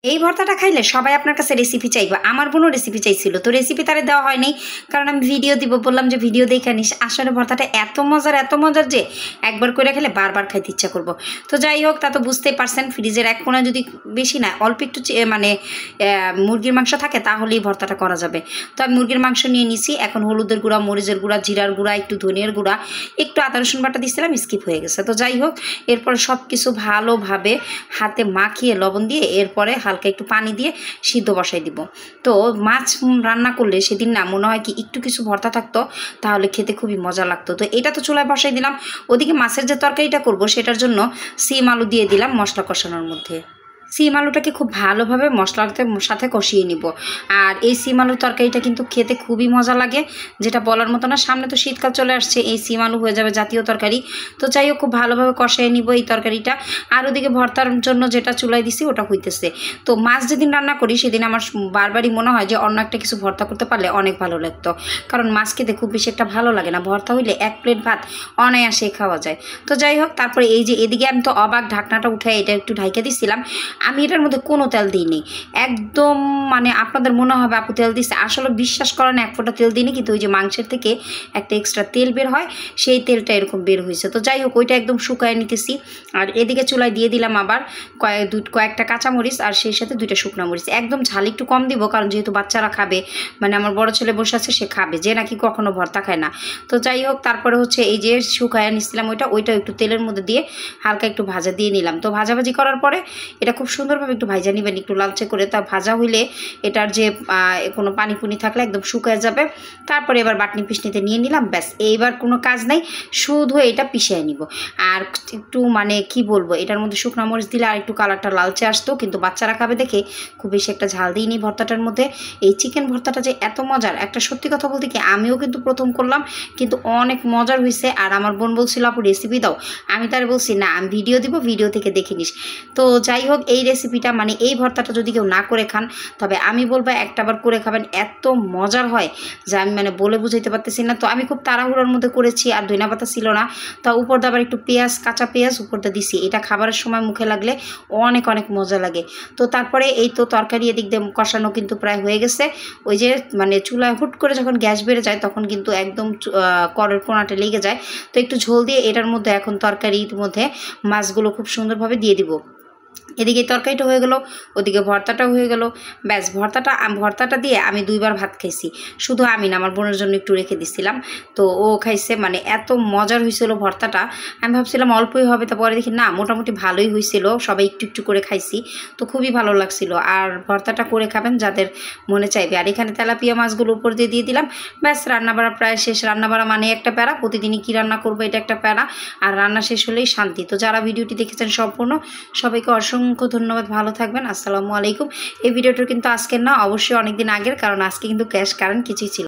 এই ভর্তাটা খাইলে সবাই আপনার কাছে রেসিপি চাইবে। আমার বোনও রেসিপি চাইছিল, তো রেসিপি তারে দেওয়া হয়নি, কারণ আমি ভিডিও দিব বললাম যে ভিডিও দেখে নিস। আসলে ভর্তাটা এত মজার যে একবার করে খেলে বারবার খাইতে ইচ্ছা করবো। তো যাই হোক, তা তো বুঝতেই পারছেন, ফ্রিজের এক কোণা যদি বেশি না অল্প একটু মানে মুরগির মাংস থাকে তাহলেই ভর্তাটা করা যাবে। তো আমি মুরগির মাংস নিয়ে নিছি। এখন হলুদের গুঁড়া, মরিচের গুঁড়া, জিরার গুঁড়া, একটু ধনিয়ার গুঁড়া, একটু আদা রসুন বাটা দিয়েছিলাম, স্কিপ হয়ে গেছে। তো যাই হোক, এরপর সব কিছু ভালোভাবে হাতে মাখিয়ে লবণ দিয়ে এরপরে হালকা একটু পানি দিয়ে সিদ্ধ বসাই দিব। তো মাছ রান্না করলে সেদিন না মনে হয় কি একটু কিছু ভর্তা থাকতো তাহলে খেতে খুবই মজা লাগতো। তো এটা তো চুলায় বসাই দিলাম। ওদিকে মাছের যে তরকারিটা করব সেটার জন্য সিম আলু দিয়ে দিলাম মশলা কষানোর মধ্যে। সিম আলুটাকে খুব ভালোভাবে মশলার সাথে কষিয়ে নিব। আর এই সিম আলুর তরকারিটা কিন্তু খেতে খুবই মজা লাগে, যেটা বলার মতো না। সামনে তো শীতকাল চলে আসছে, এই সিম আলু হয়ে যাবে জাতীয় তরকারি। তো যাই হোক, খুব ভালোভাবে কষিয়ে নিব এই তরকারিটা। আর ওদিকে ভর্তার জন্য যেটা চুলাই দিছি ওটা হইতেছে। তো মাছ যেদিন রান্না করি সেদিন আমার বারবারই মনে হয় যে অন্য একটা কিছু ভর্তা করতে পারলে অনেক ভালো লাগতো, কারণ মাছ খেতে খুব বেশি একটা ভালো লাগে না। ভর্তা হইলে এক প্লেট ভাত অনায়াসে খাওয়া যায়। তো যাই হোক, তারপরে এই যে এদিকে আমি তো অবাক, ঢাকনাটা উঠে এটা একটু ঢাইকা দিছিলাম। আমি এটার মধ্যে কোনো তেল দিইনি, একদম মানে আপনাদের মনে হবে আপু তেল দিচ্ছে, আসলে বিশ্বাস করেন এক ফোঁটা তেল দিইনি, কিন্তু ওই যে মাংসের থেকে একটা এক্সট্রা তেল বের হয় সেই তেলটা এরকম বের হয়েছে। তো যাই হোক, ওইটা একদম শুকায় নিতেছি। আর এদিকে চুলায় দিয়ে দিলাম আবার কয়েকটা কাঁচামরিচ, আর সেই সাথে 2টা শুকনো মরিচ। একদম ঝাল একটু কম দিব, কারণ যেহেতু বাচ্চারা খাবে, মানে আমার বড় ছেলে বসে আছে, সে খাবে, যে নাকি কখনো ভর্তা খায় না। তো যাই হোক, তারপরে হচ্ছে এই যে শুকায় নিচ্ছিলাম ওইটা একটু তেলের মধ্যে দিয়ে হালকা একটু ভাজা দিয়ে নিলাম। তো ভাজাভাজি করার পরে এটা খুব সুন্দরভাবে একটু ভাজা নিবেন, একটু লালচে করে। তা ভাজা হইলে এটার যে কোনো পানি পুনি থাকলে একদম শুকায় যাবে। তারপরে এবার বাটনি পিসনিতে নিয়ে নিলাম, ব্যাস। এইবার কোনো কাজ নাই, শুধু এটা পিষিয়ে নিব। আর একটু মানে কি বলবো, এটার মধ্যে শুকনো মরিচ দিলে আর একটু কালারটা লালচে আসতো, কিন্তু বাচ্চারা খাবে দেখে খুব বেশি একটা ঝাল দিইনি ভর্তাটার মধ্যে। এই চিকেন ভর্তাটা যে এত মজার, একটা সত্যি কথা বলতে কি আমিও কিন্তু প্রথম করলাম, কিন্তু অনেক মজার হয়েছে। আর আমার বোন বলছিল আপু রেসিপি দাও, আমি তার বলছি না, আমি ভিডিও দিব, ভিডিও থেকে দেখে নিস। তো যাই হোক, এই রেসিপিটা মানে এই ভর্তাটা যদি কেউ না করে খান, তবে আমি বলবো একটাবার করে খাবেন, এত মজার হয় যে আমি মানে বলে বুঝাইতে পারতেছি না। তো আমি খুব তাড়াহুড়োর মধ্যে করেছি, আর ধনিয়া পাতা ছিল না, তা উপর দিয়ে আবার একটু পেঁয়াজ, কাঁচা পেঁয়াজ উপর দিয়ে দিছি। এটা খাবারের সময় মুখে লাগলে অনেক মজা লাগে। তো তারপরে এই তো তরকারি এদিক দিয়ে কষানো কিন্তু প্রায় হয়ে গেছে। ওই যে মানে চুলায় হুট করে যখন গ্যাস বেড়ে যায় তখন কিন্তু একদম কড়ের কোণাটা লেগে যায়। তো একটু ঝোল দিয়ে এটার মধ্যে এখন তরকারির মধ্যে মাছগুলো খুব সুন্দরভাবে দিয়ে দিব। এদিকে তরকারিটা হয়ে গেল, ওদিকে ভর্তাটাও হয়ে গেল, ব্যাস। ভর্তাটা দিয়ে আমি 2বার ভাত খাইছি। শুধু আমি না, আমার বোনের জন্য একটু রেখে দিছিলাম, তো ও খাইছে। মানে এত মজার হয়েছিল ভর্তাটা, আমি ভাবছিলাম অল্পই হবে, তারপরে দেখি না, মোটামুটি ভালোই হয়েছিল, সবাই একটু একটু করে খাইছি। তো খুবই ভালো লাগছিল। আর ভর্তাটা করে খাবেন যাদের মনে চাইবে। আর এখানে তেলাপিয়া মাছগুলো উপর দিয়ে দিলাম, ব্যাস। রান্নাবাড়া প্রায় শেষ। রান্নাবাড়া মানে একটা প্যারা, প্রতিদিনই কী রান্না করবো এটা একটা প্যারা, আর রান্না শেষ হলেই শান্তি। তো যারা ভিডিওটি দেখেছেন সম্পূর্ণ, সবাইকে অসংখ্য ধন্যবাদ। ভালো থাকবেন। আসসালামু আলাইকুম। এই ভিডিওটা কিন্তু আজকের না, অবশ্যই অনেকদিন আগের, কারণ আজকে কিন্তু ক্যাশ কারেন্ট কিছুই ছিল।